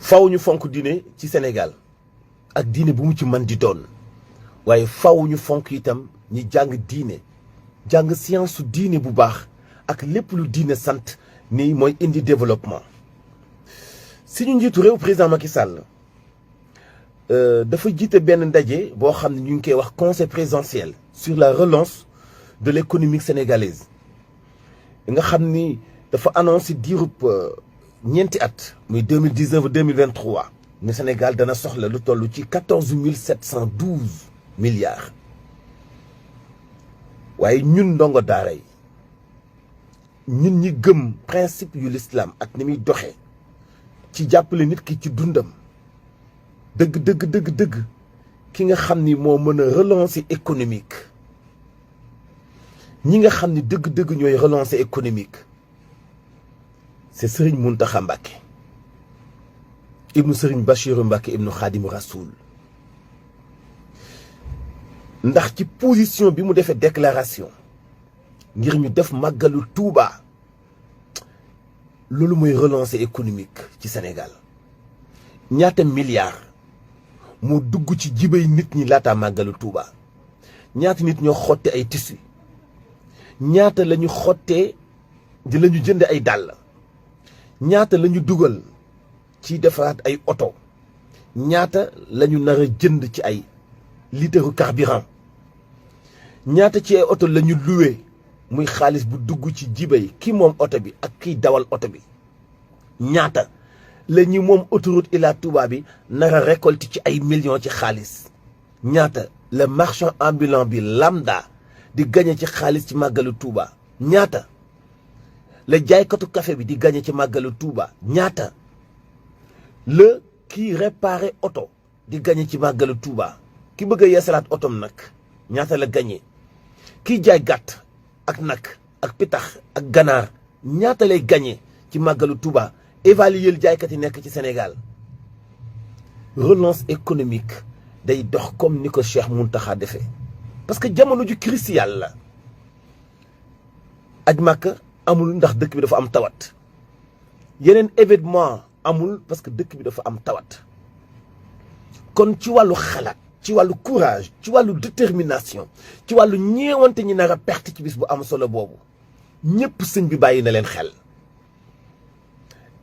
faw ñu fonk diine ci Sénégal ak diine bu mu ci man di doon waaye faw ñu fonk itam ñi jàng diine jàng science su diine bu baax ak lépp lu diine sant ni mooy indi développement. si ñu njiitu réew président Macky Sall dafa jiite benn ndaje boo xam ne ñu ngi koy wax conseil présidentiel sur la relance de l'économie sénégalaise nga xam ni dafa annoncé diirub ñeenti at muy 2019 2023 ne Sénégal dana soxla lu toll ci 14 712 milliards waaye ñun ndongo daara yi ñun ñi gëm principe yu l'islam ak ni muy doxee ci jàppale nit ki ci dundam dëgg ki nga xam ni moo mën a relancer économique ñi nga xam ni dëgg ñooy relancer économique c'est Serigne Mountakha Mbacké ibnu Serigne Bachiru Mbacké ibnu Khadimu Rasoul ndax ci position bi mu defee déclaration ngir ñu def màggalu Touba loolu mooy relancer économique ci Sénégal ñaata milliards moo dugg ci jibay nit ñi laata màggalu Touba ñaata nit ñoo xotte ay tissu ñaata la ñu xottee di la ñu jënd ay dàll ñaata la ñu dugal ci defaraat ay oto ñaata la ñu nar a jënd ci ay litre carburant ñaata ci ay oto la ñu loué muy xaalis bu dugg ci jibay ki moom oto bi ak kiy dawal oto bi ñaata la ñu moom autoroute Ila Touba bi nar a récolter ci ay millions ci xaalis ñaata le marchand ambulant bi lambda di gagné ci xaalis ci màggalu Touba ñaata la jaaykatu café bi di gagné ci màggalu Touba ñaata la kii réparé oto di gagné ci màggalu Touba ki bëgg a yeesalaat otom nag ñaata la gagné kii jaay gàtt ak nag ak pitax ak ganaar ñaata lay gagné ci màggalu Touba évaluer jaaykat yi nekk ci Sénégal relance économique day dox comme ni ko Cheikh Mountakha defee parce que jamono ju crucial la aj Màkka amul ndax dëkk bi dafa am tawat yeneen événement amul parce que dëkk bi dafa am tawat kon ci wàllu xalaat ci wàllu courage ci wàllu détermination ci wàllu ñeewante ñi nar a perte ci bis bu am solo boobu ñëpp sëñ bi bàyyi na leen xel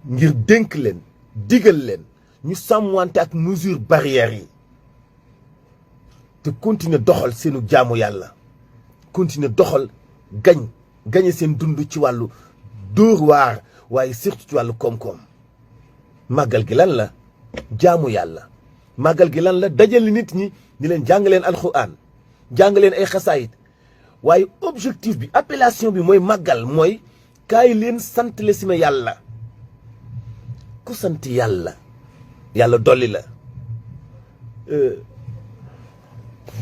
ngir dénk leen digal leen ñu sàmmwante ak mesure barrières yi te continuer doxal seenu jaamu yàlla continuer doxal gañe seen dund ci wàllu dóor waar waaye surtout ci wàllu koom-koom màggal gi lan la jaamu yàlla màggal gi lan la dajale nit ñi ni leen jàng leen alxuraan jàng leen ay xasaayit waaye objectif bi appellation bi mooy màggal mooy kaay leen sant le si ma yàlla ku sant yàlla yàlla dolli la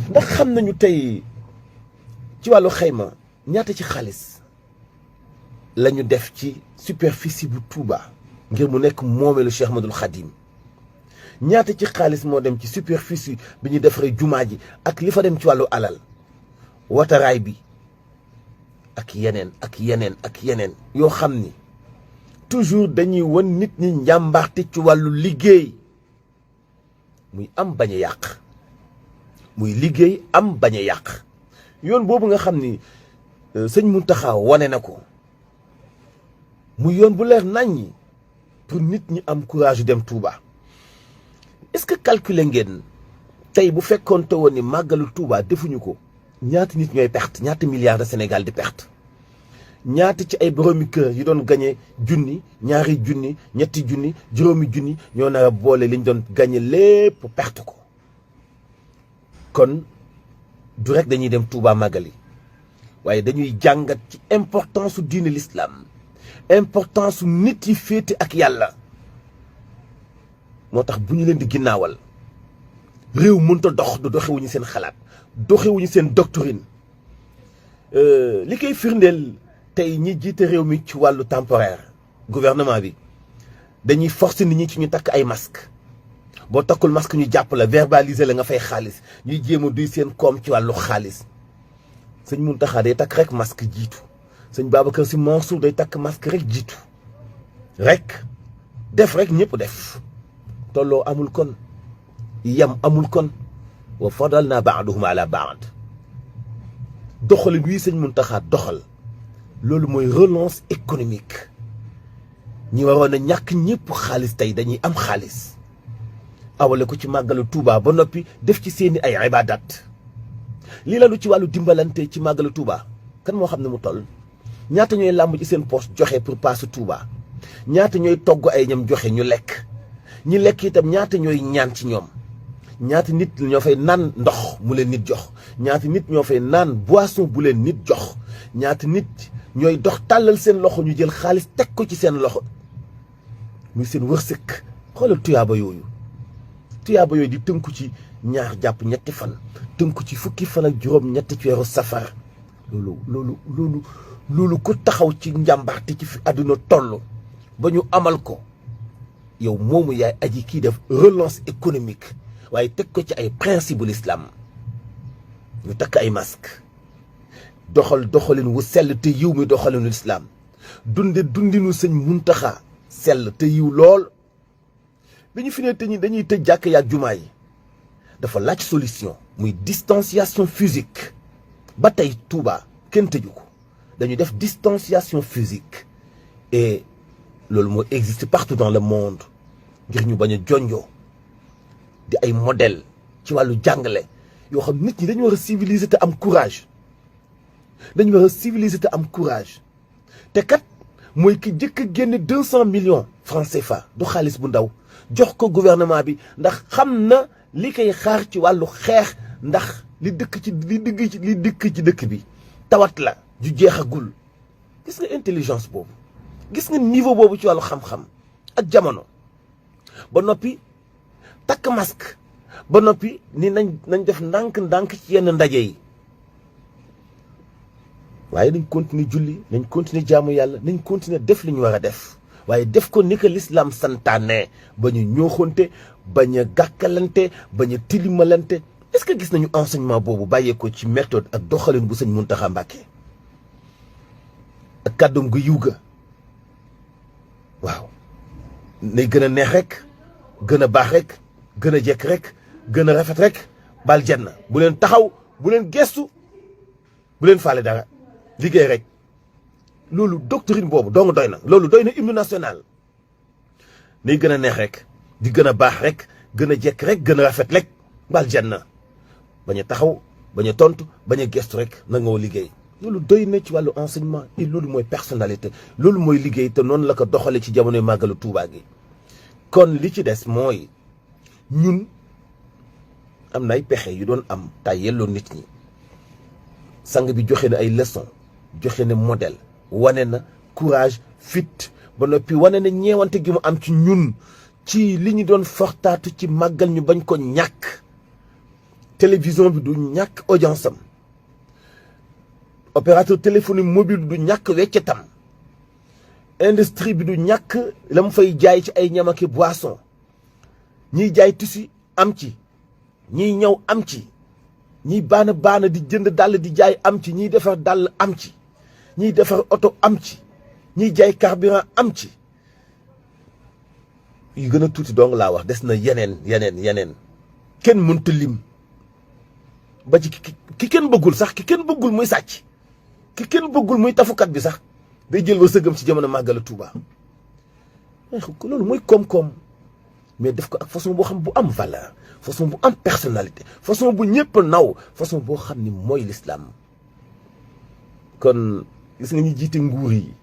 ndax xam nañu tey ci wàllu xayma ñaata ci xaalis la ñu def ci superficie bu Touba ngir mu nekk moomeelu Cheikh Ahmadoul Khadim ñaata ci xaalis moo dem ci superficie bi ñu defaree jumaa ji ak li fa dem ci wàllu alal wataraay bi ak yeneen yoo xam ni toujours dañuy won nit ñi njàmbaarte ci wàllu liggéey muy am bañ a yàq muy liggéey am bañ a yàq yoon boobu nga xam ni sëñ Mountakha wane na ko muy yoon bu leer naññi pour nit ñi am courage dem Touba est-ce que calculer ngeen tey bu fekkoon te woon ni màggalu Touba defuñu ko ñaata nit ñooy perte ñaata milliards de Sénégal di perte ñaata ci ay boroomi kër yi doon gagné junni ñaari junni ñetti junni juróomi junni ñoo nar a boole liñ doon gagné lépp perte ko kon du rek dañuy dem Touba màggali waaye dañuy jàngat ci importance su diine l'islam importance su nit yi féete ak yàlla moo tax bu ñu leen di ginnaawal réew mënta dox du doxewuñu seen xalaat doxewuñu seen doctrine li koy firndeel tey ñi jiite réew mi ci wàllu temporaire gouvernement bi dañuy forcer nit ñi ci ñu takk ay masque boo takkul masque ñu jàpp la verbaliser la nga fay xaalis ñuy jéem a duy seen koom ci wàllu xaalis sëñ Mountakha day takk rek masque jiitu sëñ Babacar Sy Mansour day takk masque rek jiitu rek def rek ñëpp def tolloo amul kon yam amul kon wa fadalna ba'dahum ala ba'd doxalin wii sëñ Mountakha doxal loolu mooy relance économique ñi waroon a ñàkk ñëpp xaalis tey dañuy am xaalis awale ko ci màggalu Touba ba noppi def ci seeni ay ibadat lii la lu ci wàllu dimbalante ci màggalu Touba kan moo xam ne mu toll ñaata ñooy làmb ci seen poche joxe pour passer Touba ñaata ñooy togg ay ñam joxe ñu lekk ñi lekk itam ñaata ñooy ñaan ci ñoom ñaata nit ñoo fay naan ndox mu leen nit jox ñaata nit ñoo fay naan boisson bu leen nit jox ñaata nit ñooy dox tàllal seen loxo ñu jël xaalis teg ko ci seen loxo muy seen wërsëg. xoolal tuyaaba yooyu di tënku ci ñaar jàpp ñetti fan tënku ci fukki fan ak juróom ñetti ci weeru safar loolu ku taxaw ci njàmbaarte ci fi àdduna toll ba ñu amal ko yow moomu yaay aji kii def relance économique waaye teg ko ci ay principe bu l'islam ñu takk ay masque doxalin wu sell te yiw mi doxalinu l'islam dundinu sëñ Mountakha sell te yiw lool bi ñu fi ne te ñi dañuy tëj jàkk yaak jumaa yi dafa laaj solution muy distanciation physique ba tey Touba kenn tëju ko dañu def distanciation physique et loolu moo existe partout dans le monde ngir ñu bañ a jonjoo di ay modèle ci wàllu jàngale yoo xam nit ñi dañu war a civiliser te am courage te kat mooy ki jëkk a génne 200 millions francs CFA du xaalis bu ndaw jox ko gouvernement bi ndax xam na li koy xaar ci wàllu xeex ndax li dëkk ci dëkk bi tawat la ju jeexagul. gis nga intelligence boobu gis nga niveau boobu ci wàllu xam-xam ak jamono ba noppi takk masque ba noppi ni nañ def ndànk ci yenn ndaje yi waaye nañ continuer julli nañ continuer jaamu yàlla nañ continuer def li ñu war a def waaye def ko ni ko l'islam santaane ba ñu ñooxonte bañ a gàkkalante bañ a tilimalante. est-ce que gis nañu enseignement boobu bàyyeekoo ci méthode ak doxalin bu sëñ Mountakha Mbacké ak kàddoom gu yiw ga waaw nay gën a neex rek gën a baax rek gën a jekk rek gën a rafet rek bal jenn bu leen taxaw bu leen gestu bu leen faale dara liggéey rek loolu doctrine boobu dong doy na loolu doy na hymne national nay gën a neex rek di gën a baax rek gën a jekk rek gën a rafet rek bal jenn bañ a taxaw bañ a tontu bañ a gestu rek na ngoo liggéey loolu doy na ci wàllu enseignement et loolu mooy personnalité loolu mooy liggéey te noonu la ko doxale ci jamonoy màggalu Tuubaa gi. kon li ci des mooy ñun am na ay pexe yu doon am tay yelloo nit ñi sang bi joxe na ay leçon joxe na modèle wane na courage fit ba noppi wane na ñeewante gi mu am ci ñun ci li ñu doon fortaatu ci màggal ñu bañ ko ñàkk. télévision bi du ñàkk audience am opérateur téléphonique mobile du ñàkk weccetam industrie bi du ñàkk la mu fay jaay ci ay ñamaki boisson ñiy jaay tissu am ci ñiy ñëw am ci ñiy baana di jënd dàll di jaay am ci ñiy defar dàll am ci ñiy defar oto am ci ñiy jaay carburant am ci yu gën a tuuti dong laa wax des na yeneen kenn mënta lim ba ci ki kenn bëggul sax ki kenn bëggul muy sàcc ki kenn bëggul muy tafukat bi sax day jël wërsëgam ci jamono màggal Tuuba loolu mooy koom-koom mais def ko ak façon boo xam bu am valeur façon bu am personnalité façon bu ñëpp naw façon boo xam ni mooy l'islam. kon gis nga ñu jiite nguur yi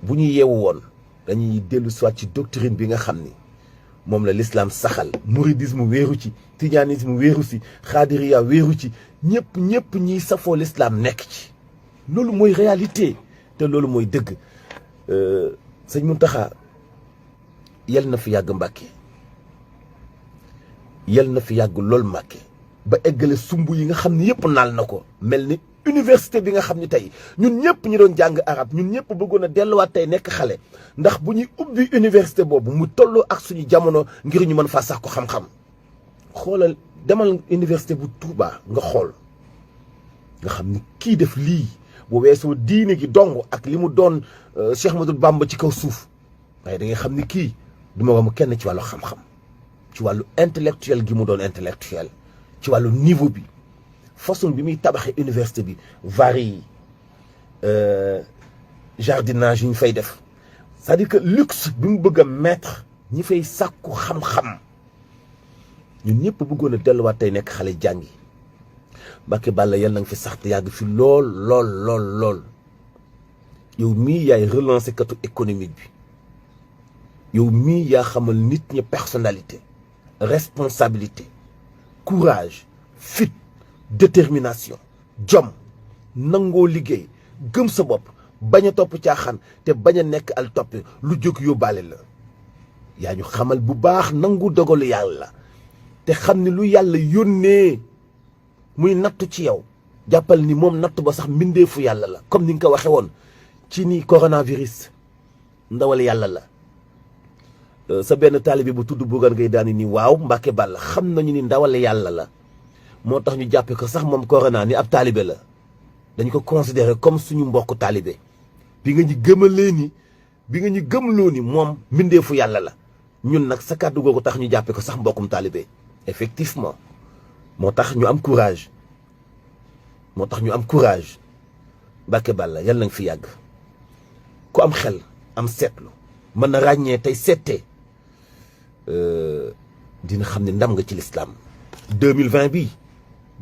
bu ñu yeewu woon dañuy dellu soit ci doctrine bi nga xam ni moom la l'islam saxal. mouridisme wéeru ci tijanisme wéeru ci xaadiriya wéeru ci ñëpp ñiy safoo l'islam nekk ci loolu mooy réalité te loolu mooy dëgg. sëñ Mountakha yal na fi yàgg Mbàkke yal na fi yàgg lool Mbàkke ba eggale sumb yi nga xam ne yëpp naal na ko mel ni université bi nga xam ne tey ñun ñëpp ñu doon jàng arab ñun ñëpp bëggoon a delluwaat tey nekk xale ndax bu ñuy ubbi université boobu mu tolloo ak suñu jamono ngir ñu mën faa sax ko xam-xam. xoolal demal université bu Touba nga xool nga xam ni kii def lii bu weesoo diine gi dong ak li mu doon Cheikh Ahmadou Bamba ci kaw suuf waaye da nga xam ni kii du ma kenn ci wàllu xam-xam ci wàllu intellectuel gi mu doon intellectuel ci wàllu niveau bi façon bi muy tabaxee université bi varie jardinage yi ñu fay def c'est-à-dire que luxe bi mu bëgg a mettre ñi fay sàkku xam-xam ñun ñëpp bëggoon a delluwaat tey nekk xale jàngi Mbacké Balla yal na nga fi sax te yàgg fi lool lool lool lool yow mii yaay relancé katu économique bi yow mii yaa xamal nit ñi personnalité responsabilité courage fit détermination jom nangoo liggéey gëm sa bopp bañ a topp caaxaan te bañ a nekk al topp lu jóg yóbbaale la yaa ñu xamal bu baax nangu dogalu yàlla te xam ni lu yàlla yónnee muy nattu ci yow jàppal ni moom nattu ba sax mbindeefu yàlla la comme ni nga ko waxe woon ci ni coronavirus ndawal yàlla la sa benn taalibe bu tudd Bougane Gueye Dany ni waaw Mbacké Balla xam nañu ni ndawal yàlla la moo tax ñu jàppe ko sax moom corona ni ab taalibe la dañ ko considérer comme suñu mbokk taalibe bi nga ñu gëmalee ni bi nga ñu gëmloo ni moom mbindeefu yàlla la ñun nag sa kàddu googu tax ñu jàppe ko sax mbokkum taalibe effectivement moo tax ñu am courage Mbacké Balla yal na nga fi yàgg ku am xel am seetlu mën na ràññee tey seetee dina xam ne ndam nga ci l'islam 2020 bi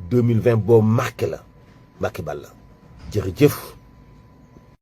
2020 boo marqué la Mbacké Balla jërëjëf